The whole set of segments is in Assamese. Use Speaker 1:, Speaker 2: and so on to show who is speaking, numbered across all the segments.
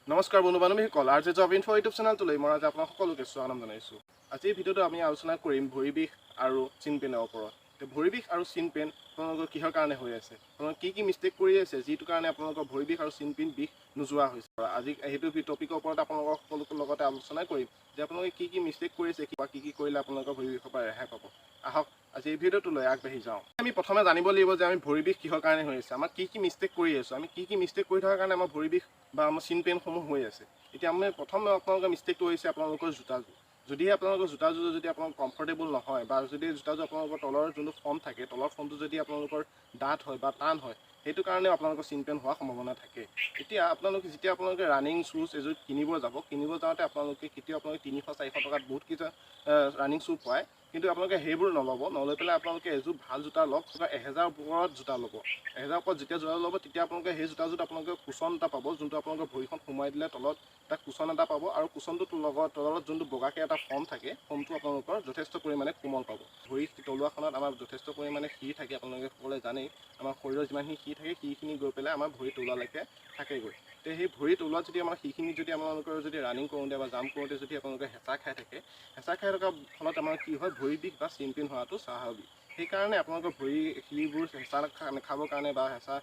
Speaker 1: নমস্কাৰ বন্ধু বান্ধৱীসকল, R J job info YouTube চেনেলটোলৈ মই আজি আপোনাক সকলোকে স্বাগতম জনাইছোঁ। আজিৰ ভিডিঅ'টো আমি আলোচনা কৰিম ভৰি বিষ আৰু চিন পেইনৰ ওপৰত। ভৰি বিষ আৰু চিন পেইন আপোনালোকৰ কিহৰ কাৰণে হৈ আছে, আপোনালোকে কি মিষ্টেক কৰি আছে যিটো কাৰণে আপোনালোকৰ ভৰি বিষ আৰু চিন পেইন বিষ নোযোৱা হৈছে। আজি সেইটো টপিকৰ ওপৰত আপোনালোকৰ সকলোকে লগতে আলোচনা কৰিম যে আপোনালোকে কি মিষ্টেক কৰি আছে বা কি কৰিলে আপোনালোকৰ ভৰি বিষৰ পৰা ৰেহাই পাব। আহক আজি এই ভিডিঅ'টোলৈ আগবাঢ়ি যাওঁ। আমি প্ৰথমে জানিব লাগিব যে আমি ভৰি বিষ কিহৰ কাৰণে হৈ আছে, আমাৰ কি মিষ্টেক কৰি আছোঁ, আমি কি মিষ্টেক কৰি থকাৰ কাৰণে আমাৰ ভৰি বিষ বা আমাৰ চিন পেইনসমূহ হৈ আছে। এতিয়া আমি প্ৰথম আপোনালোকৰ মিষ্টেকটো হৈছে আপোনালোকৰ জোতাযোৰ। যদিহে আপোনালোকৰ জোতাযোৰ যদি আপোনালোকৰ কমফৰ্টেবল নহয় বা যদি জোতাযোৰ আপোনালোকৰ তলৰ যোনটো ফৰ্ম থাকে, তলৰ ফৰ্মটো যদি আপোনালোকৰ ডাঠ হয় বা টান হয়, সেইটো কাৰণেও আপোনালোকৰ চিন পেইন হোৱাৰ সম্ভাৱনা থাকে। এতিয়া যেতিয়া আপোনালোকে ৰানিং শ্বুজ এযোৰ কিনিব যাওঁতে আপোনালোকে কেতিয়াও আপোনালোকে 300-400 টকাত বহুত কেইটা ৰানিং শ্বু পায়, কিন্তু আপোনালোকে সেইবোৰ নলৈ পেলাই আপোনালোকে এযোৰ ভাল জোতা লওক, 1000 ওপৰত জোতা ল'ব। 1000 ওপৰত যেতিয়া জোতা ল'ব তেতিয়া আপোনালোকে সেই জোতাযোৰত আপোনালোকে কুচন এটা পাব, যোনটো আপোনালোকৰ ভৰিখন সোমাই দিলে তলত এটা কুচন এটা পাব, আৰু কুচনটোৰ লগত তলত যোনটো বগাকৈ এটা ফৰ্ম থাকে, ফৰ্মটো আপোনালোকৰ যথেষ্ট পৰিমাণে কোমল পাব। ভৰি তলুৱাখনত আমাৰ যথেষ্ট পৰিমাণে শিৰ থাকে, আপোনালোকে সকলোৱে জানেই। আমাৰ শৰীৰৰ যিমানখিনি শিৰ থাকে শিৰখিনি গৈ পেলাই আমাৰ ভৰি তলুৱালৈকে থাকেগৈ। তো সেই ভৰি তলুৱাত যদি আমাৰ শিৰখিনি যদি আপোনালোকৰ যদি ৰানিং কৰোঁতে বা জাম্প কৰোঁতে যদি আপোনালোকে হেঁচা খাই থাকে, হেঁচা খাই থকাৰ ফলত আমাৰ কি হয়, ভৰি বিষ বা চিন পেইন হোৱাটো স্বাভাৱিক। সেইকাৰণে আপোনালোকৰ ভৰি শিৰবোৰ হেঁচা নাখাবৰ কাৰণে বা হেঁচা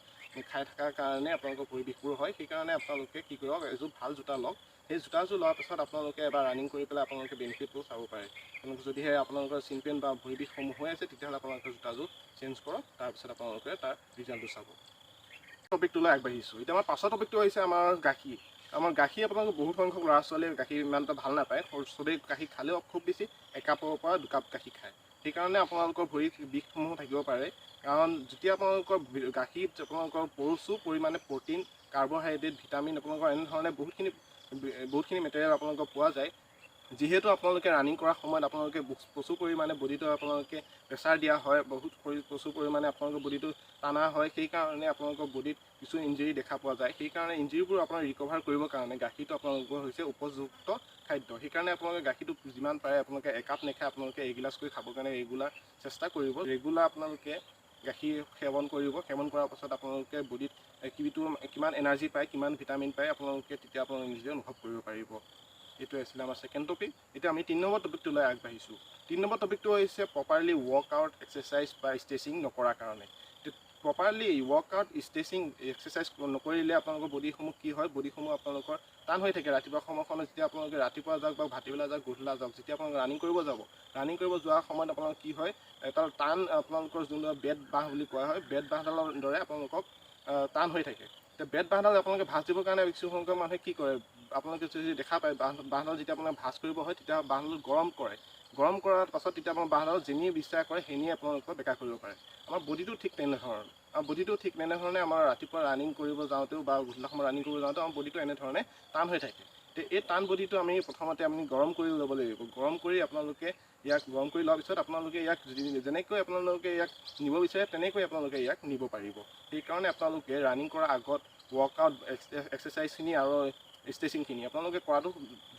Speaker 1: খাই থকাৰ কাৰণে আপোনালোকৰ ভৰি বিষবোৰ হয়। সেইকাৰণে আপোনালোকে কি কৰক, এযোৰ ভাল জোতা লওক। সেই জোতাযোৰ লোৱাৰ পিছত আপোনালোকে এবাৰ ৰানিং কৰি পেলাই আপোনালোকে বেনিফিটটো চাব পাৰে। যদিহে আপোনালোকৰ চিন পেইন বা ভৰি বিষসমূহ হৈ আছে, তেতিয়াহ'লে আপোনালোকে জোতাযোৰ চেঞ্জ কৰক, তাৰপিছত আপোনালোকে তাৰ ৰিজাল্টটো চাব। টপিকটোলৈ আগবাঢ়িছোঁ। এতিয়া আমাৰ পাছৰ টপিকটো হৈছে আমাৰ গাখীৰ। আমাৰ গাখীৰ আপোনালোকে বহুত সংখ্যক ল'ৰা ছোৱালীয়ে গাখীৰ ইমান এটা ভাল নাপায়, চবেই গাখীৰ খালেও খুব বেছি একাপৰ পৰা দুকাপ গাখীৰ খায়। সেইকাৰণে আপোনালোকৰ ভৰিত বিষসমূহ থাকিব পাৰে। কাৰণ যেতিয়া আপোনালোকৰ গাখীৰত আপোনালোকৰ প্ৰচুৰ পৰিমাণে প্ৰ'টিন, কাৰ্বহাইড্ৰেট, ভিটামিন আপোনালোকৰ এনেধৰণে বহুতখিনি মেটেৰিয়েল আপোনালোকৰ পোৱা যায়। যিহেতু আপোনালোকে ৰানিং কৰাৰ সময়ত আপোনালোকে প্ৰচুৰ পৰিমাণে বডিটো আপোনালোকে প্ৰেছাৰ দিয়া হয়, প্ৰচুৰ পৰিমাণে আপোনালোকৰ বডিটো টানা হয়, সেইকাৰণে আপোনালোকৰ বডিত কিছু ইঞ্জুৰি দেখা পোৱা যায়। সেইকাৰণে ইঞ্জুৰিবোৰ আপোনাৰ ৰিকভাৰ কৰিবৰ কাৰণে গাখীৰটো আপোনালোকৰ হৈছে উপযুক্ত খাদ্য। সেইকাৰণে আপোনালোকে গাখীৰটো যিমান পাৰে আপোনালোকে একাপ নেখায় আপোনালোকে এগিলাচ কৰি খাবৰ কাৰণে ৰেগুলাৰ চেষ্টা কৰিব। ৰেগুলাৰ আপোনালোকে গাখীৰ সেৱন কৰিব। সেৱন কৰাৰ পাছত আপোনালোকে বডিত কিমান এনাৰ্জি পায়, কিমান ভিটামিন পায়, আপোনালোকে তেতিয়া আপোনালোকে নিজে অনুভৱ কৰিব পাৰিব। এইটো আছিলে আমাৰ ছেকেণ্ড টপিক। এতিয়া আমি 3 নম্বৰ টপিকটোলৈ আগবাঢ়িছোঁ। 3 নম্বৰ টপিকটো হৈছে প্ৰপাৰলি ৱৰ্কআউট, এক্সাৰচাইজ বা ষ্ট্ৰেচিং নকৰাৰ কাৰণে। প্ৰপাৰলি ৱৰ্কআউট, ষ্ট্ৰেচিং, এক্সাৰচাইজ নকৰিলে আপোনালোকৰ বডিসমূহ কি হয়, বডিসমূহ আপোনালোকৰ টান হৈ থাকে। ৰাতিপুৱা সময়খনত যেতিয়া আপোনালোকে ৰাতিপুৱা যাওক বা ভাটিবেলা যাওক, গধূলা যাওক, যেতিয়া আপোনালোকে ৰানিং কৰিব যোৱাৰ সময়ত আপোনালোকৰ কি হয়, এটা টান আপোনালোকৰ যোনটো বেড বাঁহ বুলি কোৱা হয়, বেড বাঁহডালৰ দৰে আপোনালোকক টান হৈ থাকে। এতিয়া বেড বাঁহডাল আপোনালোকে ভাঁজ দিবৰ কাৰণে কিছু সংখ্যক মানুহে কি কৰে, আপোনালোকে যদি দেখা পায়, বাঁহডাল যেতিয়া আপোনালোকে ভাঁজ কৰিব হয়, তেতিয়া বাঁহডাল গৰম কৰে। গৰম কৰাৰ পাছত তেতিয়া আপোনাৰ বাঁহডাল যেনিয়ে বিশ্বাস কৰে সেনিয়ে আপোনালোকৰ বেকা কৰিব পাৰে। আমাৰ বডিটো ঠিক তেনেধৰণে আমাৰ ৰাতিপুৱা ৰানিং কৰিব যাওঁতেও বা গধূলা সময়ত ৰানিং কৰিব যাওঁতেও আমাৰ বডিটো এনেধৰণে টান হৈ থাকে। এই টান বডিটো আমি প্ৰথমতে গৰম কৰি ল'ব লাগিব। গৰম কৰি লোৱাৰ পিছত আপোনালোকে ইয়াক যেনেকৈ আপোনালোকে ইয়াক নিব বিচাৰে তেনেকৈ আপোনালোকে ইয়াক নিব পাৰিব। সেইকাৰণে আপোনালোকে ৰানিং কৰাৰ আগত ৱৰ্কআউট, এক্সাৰচাইজখিনি আৰু ষ্ট্ৰেচিংখিনি আপোনালোকে কৰাটো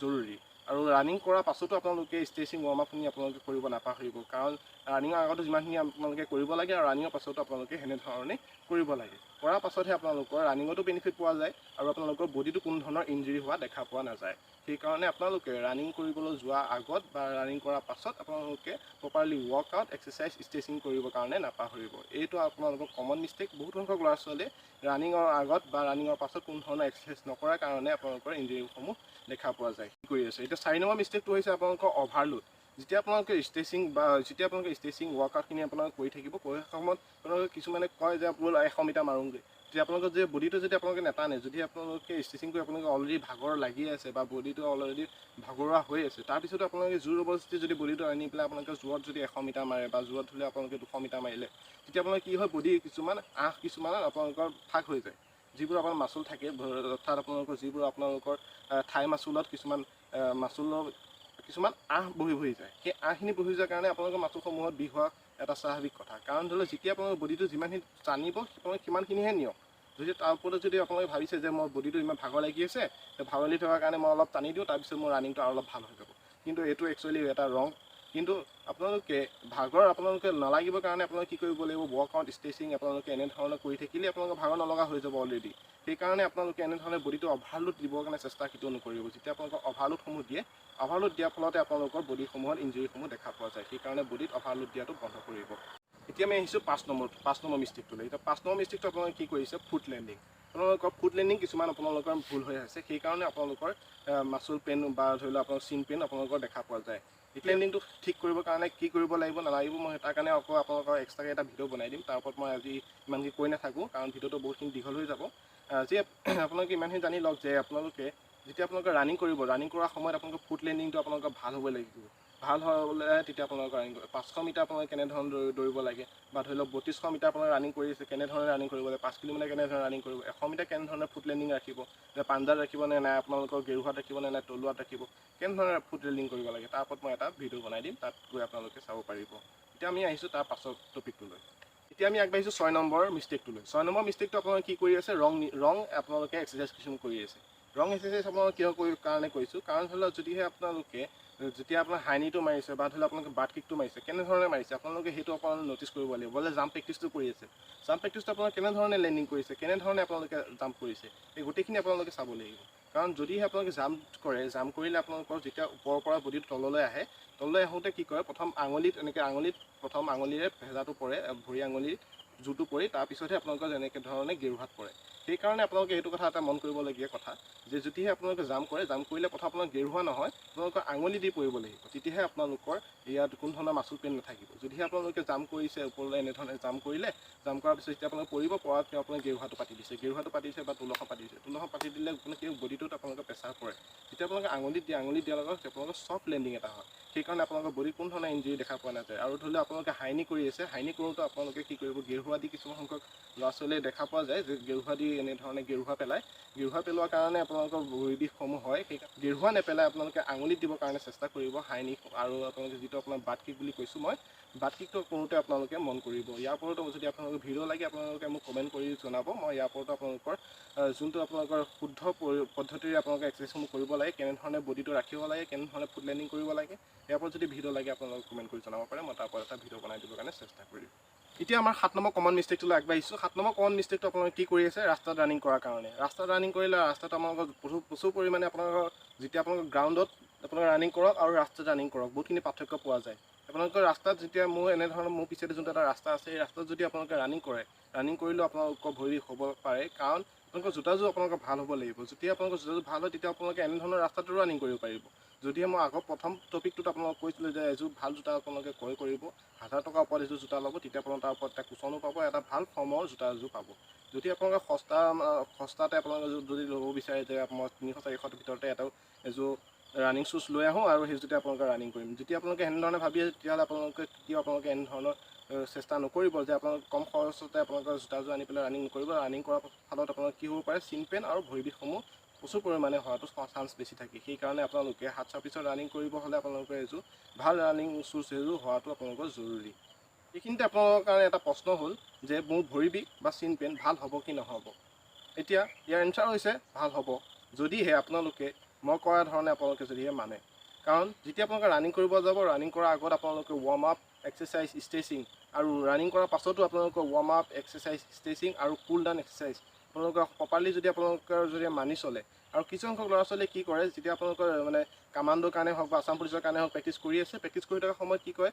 Speaker 1: জৰুৰী। আৰু ৰানিং কৰাৰ পাছতো আপোনালোকে ষ্ট্ৰেচিং ৱাৰ্ম-আপখিনি আপোনালোকে কৰিব নাপাহৰিব। কাৰণ ৰানিঙৰ আগতো যিমানখিনি আপোনালোকে কৰিব লাগে আৰু ৰানিঙৰ পাছতো আপোনালোকে সেনেধৰণে কৰিব লাগে। কৰাৰ পাছতহে আপোনালোকৰ ৰানিঙতো বেনিফিট পোৱা যায় আৰু আপোনালোকৰ বডিটো কোনো ধৰণৰ ইঞ্জুৰি হোৱা দেখা পোৱা নাযায়। সেইকাৰণে আপোনালোকে ৰানিং কৰিবলৈ যোৱাৰ আগত বা ৰানিং কৰাৰ পাছত আপোনালোকে প্ৰপাৰলি ৱৰ্কআউট, এক্সাৰচাইজ, ষ্ট্ৰেচিং কৰিবৰ কাৰণে নাপাহৰিব। এইটো আপোনালোকৰ কমন মিষ্টেক। বহুত সংখ্যক ল'ৰা ছোৱালীয়ে ৰানিঙৰ আগত বা ৰানিঙৰ পাছত কোনো ধৰণৰ এক্সাৰচাইজ নকৰাৰ কাৰণে আপোনালোকৰ ইঞ্জুৰিসমূহ দেখা পোৱা যায়। কি কৰি আছে এতিয়া 4 নম্বৰ মিষ্টেকটো হৈছে আপোনালোকৰ অভাৰলোড। যেতিয়া আপোনালোকে ষ্ট্ৰেচিং ৱৰ্কআউটখিনি আপোনালোকে কৰি থাকিব, কৰি সময়ত আপোনালোকে কিছুমানে কয় যে বোল 100 মিটাৰ মাৰোঁগৈ। তেতিয়া আপোনালোকৰ যে বডিটো যদি আপোনালোকে নেটানে, যদি আপোনালোকে ষ্ট্ৰেচিং কৰি আপোনালোকে অলৰেডি ভাগৰ লাগি আছে বা বডিটো অলৰেডি ভাগৰুৱা হৈ আছে, তাৰপিছতো আপোনালোকে জোৰ জবৰদস্তি যদি বডিটো আনি পেলাই আপোনালোকে জোৰত যদি 100 মিটাৰ মাৰে বা জোৰত হ'লে আপোনালোকে 200 মিটাৰ মাৰিলে, তেতিয়া আপোনালোকে কি হয়, বডি কিছুমানত আপোনালোকৰ ফাঁক হৈ যায়। যিবোৰ আপোনাৰ মাচুল থাকে, অৰ্থাৎ আপোনালোকৰ যিবোৰ আপোনালোকৰ থাই মাচুলত কিছুমান বহি যায়। সেই আঁহখিনি বহি যোৱাৰ কাৰণে আপোনালোকৰ মাচুলসমূহত বিষ হোৱা এটা স্বাভাৱিক কথা। কাৰণ ধৰি লওক যেতিয়া আপোনালোকৰ বডিটো যিমানখিনি টানিব আপোনালোকে সিমানখিনিহে নিয়ক। যদি তাৰ ওপৰত যদি আপোনালোকে ভাবিছে যে মোৰ বডিটো ইমান ভাগৰ লাগি আছে, ভাগৰ লাগি থকাৰ কাৰণে মই অলপ টানি দিওঁ, তাৰপিছত মোৰ ৰানিংটো আৰু অলপ ভাল হৈ যাব। কিন্তু এইটো একচুৱেলি এটা ৰং। কিন্তু আপোনালোকে আপোনালোকে নালাগিবৰ কাৰণে আপোনালোকে কি কৰিব লাগিব, ৱৰ্কআউট, ষ্ট্ৰেচিং আপোনালোকে এনেধৰণে কৰি থাকিলে আপোনালোকৰ ভাগৰ নলগা হৈ যাব অলৰেডি। সেইকাৰণে আপোনালোকে এনেধৰণে বডিটো অভাৰলোড দিবৰ কাৰণে চেষ্টা কেতিয়াও নকৰিব। যেতিয়া আপোনালোকৰ অভাৰলোডসমূহ দিয়ে, অভাৰলোড দিয়াৰ ফলতে আপোনালোকৰ বডিসমূহত ইঞ্জুৰিসমূহ দেখা পোৱা যায়। সেইকাৰণে বডিত অভাৰলোড দিয়াটো বন্ধ কৰিব। এতিয়া আমি আহিছোঁ 5 নম্বৰ মিষ্টেকটোলৈ। এতিয়া 5 নম্বৰ মিষ্টেকটো আপোনালোকে কি কৰিছে, ফুট লেণ্ডিং। আপোনালোকৰ ফুট লেণ্ডিং কিছুমান আপোনালোকৰ ভুল হৈ আছে, সেইকাৰণে আপোনালোকৰ মাচুল পেইন বা ধৰি লওক আপোনাৰ চিন পেইন আপোনালোকৰ দেখা পোৱা যায়। ফুট লেণ্ডিংটো ঠিক কৰিবৰ কাৰণে কি কৰিব লাগিব নালাগিব, মই তাৰ কাৰণে আকৌ আপোনালোকৰ এক্সট্ৰাকৈ এটা ভিডিঅ' বনাই দিম। তাৰ ওপৰত মই আজি ইমানকৈ কৈ নাথাকোঁ, কাৰণ ভিডিঅ'টো বহুতখিনি দীঘল হৈ যাব। আজি আপোনালোকে ইমানখিনি জানি লওক যে আপোনালোকে যেতিয়া আপোনালোকে ৰানিং কৰিব, ৰানিং কৰাৰ সময়ত আপোনালোকৰ ফুট লেণ্ডিংটো আপোনালোকৰ ভাল হ'ব লাগিব। ভাল হ'লে তেতিয়া আপোনালোকৰ ৰানিং কৰিব। 500 মিটাৰ আপোনালোকে কেনেধৰণে দৌৰিব লাগে, বা ধৰি লওক 3200 মিটাৰ আপোনালোকে ৰানিং কৰি আছে, কেনেধৰণে ৰানিং কৰিব লাগে, 5 কিলোমিটাৰ কেনেধৰণে ৰানিং কৰিব, 100 মিটাৰ কেনেধৰণে ফুট লেণ্ডিং ৰাখিব, যে পাঞ্জাত ৰাখিব নে নাই, আপোনালোকৰ গেৰুহাত ৰাখিব নে নাই, তলুৱাত ৰাখিব, কেনেধৰণে ফুট লেণ্ডিং কৰিব লাগে, তাৰ ওপৰত মই এটা ভিডিঅ' বনাই দিম, তাত গৈ আপোনালোকে চাব পাৰিব। এতিয়া আমি আহিছোঁ তাৰ পাছৰ টপিকটোলৈ। এতিয়া আমি আগবাঢ়িছোঁ 6 নম্বৰ মিষ্টেকটোলৈ। 6 নম্বৰ মিষ্টেকটো আপোনালোকে কি কৰি আছে, ৰং আপোনালোকে এক্সাৰচাইজ কিছুমান কৰি আছে। ৰং এক্সাৰচাইজ আপোনালোকে কিয় কাৰণে কৰিছোঁ, কাৰণ ধৰি লওক যদিহে আপোনালোকে যেতিয়া আপোনাৰ হাইনিটো মাৰিছে বা ধৰি লওক আপোনালোকে বাট কিকটো মাৰিছে, কেনেধৰণে মাৰিছে আপোনালোকে সেইটো আপোনালোকে ন'টিছ কৰিব লাগিব। বোলে জাম্প প্ৰেক্টিছটো কৰি আছে, জাম্প প্ৰেক্টিছটো আপোনালোকে কেনেধৰণে লেণ্ডিং কৰিছে, কেনেধৰণে আপোনালোকে জাম্প কৰিছে, এই গোটেইখিনি আপোনালোকে চাব লাগিব। কাৰণ যদিহে আপোনালোকে জাম্প কৰে, জাম্প কৰিলে আপোনালোকৰ যেতিয়া ওপৰৰ পৰা বডিটো তললৈ আহে, তললৈ আহোঁতে কি কৰে, প্ৰথম আঙুলিৰে ভেজাটো পৰে, ভৰি আঙুলিৰ জোৰটো পৰি, তাৰপিছতহে আপোনালোকৰ যেনেকৈ ধৰণে গেৰুহাত পৰে। সেইকাৰণে আপোনালোকে এইটো কথা এটা মন কৰিবলগীয়া কথা, যে যদিহে আপোনালোকে জাম্প কৰে, জাম্প কৰিলে প্ৰথম আপোনাৰ গেৰুহা নহয়, আপোনালোকৰ আঙুলি দি পৰিব লাগিব। তেতিয়াহে আপোনালোকৰ ইয়াত কোনো ধৰণৰ মাচুল পেইন নাথাকিব। যদিহে আপোনালোকে জাম্প কৰিছে ওপৰলৈ, এনেধৰণে জাম্প কৰিলে, জাম্প কৰাৰ পিছত যেতিয়া আপোনালোকে পৰিব, পৰাত আপোনাৰ গেৰুহাটো পাতি দিছে বা তোলখন পাতি দিছে, তোলখন পাতি দিলে কি বডিটোত আপোনালোকৰ প্ৰেছাৰ পৰে। যেতিয়া আপোনালোকে আঙুলিত দিয়াৰ লগত আপোনালোকৰ ছফ্ট লেণ্ডিং এটা হয়। সেইকাৰণে আপোনালোকৰ বডিত কোনো ধৰণৰ ইঞ্জুৰি দেখা পোৱা নাযায়। আৰু ধৰি লওক আপোনালোকে হাইনি কৰি আছে, হাইনি কৰোঁতে আপোনালোকে কি কৰিব, গেৰুহা দি কিছুমান সংখ্যক ল'ৰা ছোৱালীয়ে দেখা পোৱা যায় যে গেৰুহা দি এনেধৰণে গেৰুহা পেলায়। গেৰুহা পেলোৱাৰ কাৰণে আপোনালোকৰ ভৰি বিষসমূহ হয়। সেই গেৰুহা নেপেলাই আপোনালোকে আঙুলিত দিবৰ কাৰণে চেষ্টা কৰিব হাইনি, আৰু আপোনালোকে যিটো আপোনাৰ বাট কিক বুলি কৈছোঁ মই, বাট কিকটো কৰোঁতে আপোনালোকে মন কৰিব। ইয়াৰ ওপৰতো যদি আপোনালোকৰ ভিডিঅ' লাগে আপোনালোকে মোক কমেণ্ট কৰি জনাব। মই ইয়াৰ ওপৰতো আপোনালোকৰ যোনটো আপোনালোকৰ শুদ্ধ পদ্ধতিৰে আপোনালোকে এক্সাৰচাইজসমূহ কৰিব লাগে, কেনেধৰণে বডিটো ৰাখিব লাগে, কেনেধৰণে ফুট লেণ্ডিং কৰিব লাগে, ইয়াৰ ওপৰত যদি ভিডিঅ' লাগে আপোনালোকে কমেণ্ট কৰি জনাব পাৰে। মই তাৰ ওপৰত এটা ভিডিঅ' বনাই দিবৰ কাৰণে চেষ্টা কৰিম। এতিয়া আমাৰ 7 নম্বৰ কমন মিষ্টেকটোলৈ আগবাঢ়িছোঁ। 7 নম্বৰ কমন মিষ্টেকটো আপোনালোকে কি কৰি আছে, ৰাস্তাত ৰানিং কৰাৰ কাৰণে। ৰাস্তাত ৰানিং কৰিলে ৰাস্তাত আপোনালোকৰ প্ৰচুৰ পৰিমাণে আপোনালোকৰ যেতিয়া আপোনালোকৰ গ্ৰাউণ্ডত আপোনালোকে ৰানিং কৰক আৰু ৰাস্তাত ৰানিং কৰক, বহুতখিনি পাৰ্থক্য পোৱা যায়। আপোনালোকৰ ৰাস্তাত যেতিয়া মোৰ পিছতে যোনটো এটা ৰাস্তা আছে, সেই ৰাস্তাত যদি আপোনালোকে ৰানিং কৰে, ৰানিং কৰিলেও আপোনালোকৰ ভৰি হ'ব পাৰে, কাৰণ আপোনালোকৰ জোতাযোৰ আপোনালোকৰ ভাল হ'ব লাগিব। যেতিয়া আপোনালোকৰ জোতাযোৰ ভাল হয়, তেতিয়া আপোনালোকে এনেধৰণৰ ৰাস্তাটো ৰানিং কৰিব পাৰিব। যদিহে মই আগৰ প্ৰথম টপিকটোত আপোনালোকক কৈছিলোঁ যে এযোৰ ভাল জোতা আপোনালোকে ক্ৰয় কৰিব, 1000 টকাৰ ওপৰত এযোৰ জোতা ল'ব, তেতিয়া আপোনালোকে তাৰ ওপৰত এটা কুচনো পাব, এটা ভাল ফৰ্মৰ জোতা এযোৰ পাব। যদি আপোনালোকে সস্তাতে আপোনালোকে যদি ল'ব বিচাৰে যে মই 300-400 ভিতৰতে এযোৰ ৰানিং শ্বুজ লৈ আহোঁ আৰু সেইযোৰতে আপোনালোকে ৰানিং কৰিম, যেতিয়া আপোনালোকে এনেধৰণে ভাবি আছে, তেতিয়াহ'লে আপোনালোকে এনেধৰণৰ চেষ্টা নকৰিব যে আপোনালোকে কম খৰচতে আপোনালোকৰ জোতাযোৰ আনি পেলাই ৰানিং নকৰিব। ৰানিং কৰাৰ ফলত আপোনালোকৰ কি হ'ব পাৰে, চিন পেইন আৰু ভৰি বিষসমূহ প্ৰচুৰ পৰিমাণে হোৱাটো চান্স বেছি থাকে। সেইকাৰণে আপোনালোকে হাত চাপিছত ৰানিং কৰিব হ'লে আপোনালোকে এযোৰ ভাল ৰানিং শ্বুজ এযোৰ হোৱাটো আপোনালোকৰ জৰুৰী। এইখিনিতে আপোনালোকৰ কাৰণে এটা প্ৰশ্ন হ'ল যে মোৰ ভৰি বিষ বা চিন পেইন ভাল হ'ব কি নহ'ব। এতিয়া ইয়াৰ এনচাৰ হৈছে ভাল হ'ব, যদিহে আপোনালোকে মই কোৱা ধৰণে আপোনালোকে যদিহে মানে। কাৰণ যেতিয়া আপোনালোকে ৰানিং কৰিব যাব, ৰানিং কৰাৰ আগত আপোনালোকে ৱাৰ্ম আপ, এক্সাৰচাইজ, ষ্ট্ৰেচিং, আৰু ৰানিং কৰাৰ পাছতো আপোনালোকৰ ৱাৰ্ম আপ, এক্সাৰচাইজ, ষ্ট্ৰেচিং আৰু কুল ডাউন এক্সাৰচাইজ আপোনালোকে প্ৰপাৰলি যদি আপোনালোকৰ যদি মানি চলে। আৰু কিছু সংখ্যক ল'ৰা ছোৱালীয়ে কি কৰে, যেতিয়া আপোনালোকৰ কামাণ্ডৰ কাৰণে হওক বা আছাম পুলিচৰ কাৰণে হওক প্ৰেক্টিছ কৰি আছে, প্ৰেক্টিছ কৰি থকাৰ সময়ত কি কৰে,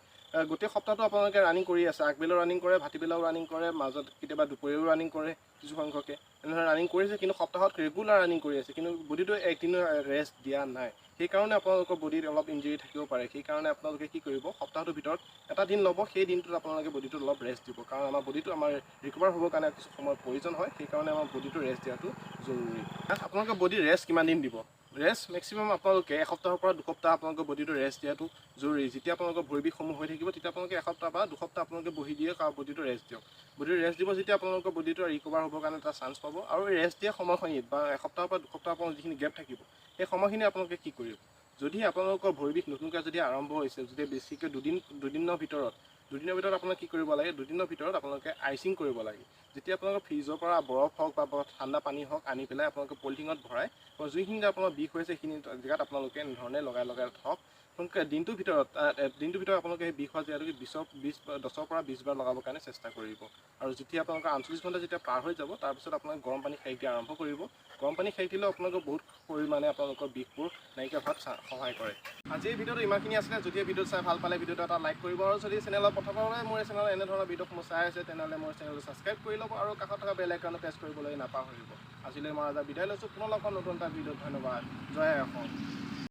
Speaker 1: গোটেই সপ্তাহটো আপোনালোকে ৰানিং কৰি আছে, আগবেলাও ৰানিং কৰে, ভাটিবেলাও ৰানিং কৰে, মাজত কেতিয়াবা দুপৰীয়াও ৰানিং কৰে, কিছু সংখ্যকে এনেধৰণে ৰানিং কৰিছে, কিন্তু সপ্তাহত ৰেগুলাৰ ৰানিং কৰি আছে, কিন্তু বডিটো একদিনো ৰেষ্ট দিয়া নাই। সেইকাৰণে আপোনালোকৰ বডিত অলপ ইঞ্জুৰি থাকিব পাৰে। সেইকাৰণে আপোনালোকে কি কৰিব, সপ্তাহটোৰ ভিতৰত এটা দিন ল'ব, সেই দিনটোত আপোনালোকে বডিটো অলপ ৰেষ্ট দিব। কাৰণ আমাৰ বডিটো আমাৰ ৰিকভাৰ হ'বৰ কাৰণে কিছু সময়ৰ প্ৰয়োজন হয়, সেইকাৰণে আমাৰ বডিটো ৰেষ্ট দিয়াটো জৰুৰী। আপোনালোকে বডি ৰেষ্ট কিমান দিন দিব, ৰেষ্ট মেক্সিমাম আপোনালোকে এসপ্তাহৰ পৰা 2 সপ্তাহ আপোনালোকৰ বডিটো ৰেষ্ট দিয়াটো জৰুৰী। যেতিয়া আপোনালোকৰ ভৰি বিষসমূহ হৈ থাকিব, তেতিয়া আপোনালোকে এসপ্তাহ বা 2 সপ্তাহ আপোনালোকে বহি দিয়ক আৰু বডিটো ৰেষ্ট দিয়ক। বডিটো ৰেষ্ট দিব, যেতিয়া আপোনালোকৰ বডিটো ৰিকভাৰ হ'বৰ কাৰণে এটা চান্স পাব। আৰু ৰেষ্ট দিয়া সময়খিনিত বা এসপ্তাহৰ পৰা 2 সপ্তাহ আপোনালোকৰ যিখিনি গেপ থাকিব, সেই সময়খিনি আপোনালোকে কি কৰিব, যদি আপোনালোকৰ ভৰি বিষ নতুনকৈ যদি আৰম্ভ হৈছে, যদি বেছিকৈ দুদিনৰ ভিতৰত আপোনালোকে কি কৰিব লাগে, দুদিনৰ ভিতৰত আপোনালোকে আইচিং কৰিব লাগে। যেতিয়া আপোনালোকৰ ফ্ৰিজৰ পৰা বৰফ হওক বা ঠাণ্ডা পানী হওক আনি পেলাই আপোনালোকে পলিথিনত ভৰাই, যোনখিনি আপোনাৰ বিষ হৈছে সেইখিনি জেগাত আপোনালোকে এনেধৰণে লগাই থওক। আপোনালোকে দিনটোৰ ভিতৰত আপোনালোকে সেই বিষ হোৱা জেগাটোকে 10ৰ পৰা 20 বাৰ লগাবৰ কাৰণে চেষ্টা কৰিব। আৰু যেতিয়া আপোনালোকৰ 48 ঘণ্টা যেতিয়া পাৰ হৈ যাব তাৰপিছত আপোনালোকে গৰম পানী খাই দিয়া আৰম্ভ কৰিব। গৰম পানী খাই দিলেও আপোনালোকৰ বহুত পৰিমাণে আপোনালোকৰ বিষবোৰ নাইকিয়া হোৱাত সহায় কৰে। আজি এই ভিডিঅ'টো ইমানখিনি আছিলে। যদি এই ভিডিঅ'টো চাই ভাল পালে ভিডিঅ'টো এটা লাইক কৰিব, আৰু যদি চেনেলত প্ৰথমবাৰ মোৰ চেনেলত এনেধৰণৰ ভিডিঅ'সমূহ চাই আছে তেনেহ'লে মোৰ চেনেলটো ছাবস্ক্ৰাইব কৰি ল'ব আৰু কাষত থকা বেল আইকনটো প্ৰেছ কৰিবলৈ নাপাহৰিব। আজিলৈ মই বিদায় লৈছোঁ। পুনৰ লগ পাম নতুন এটা ভিডিঅ'ত। ধন্যবাদ। জয় আই অসম।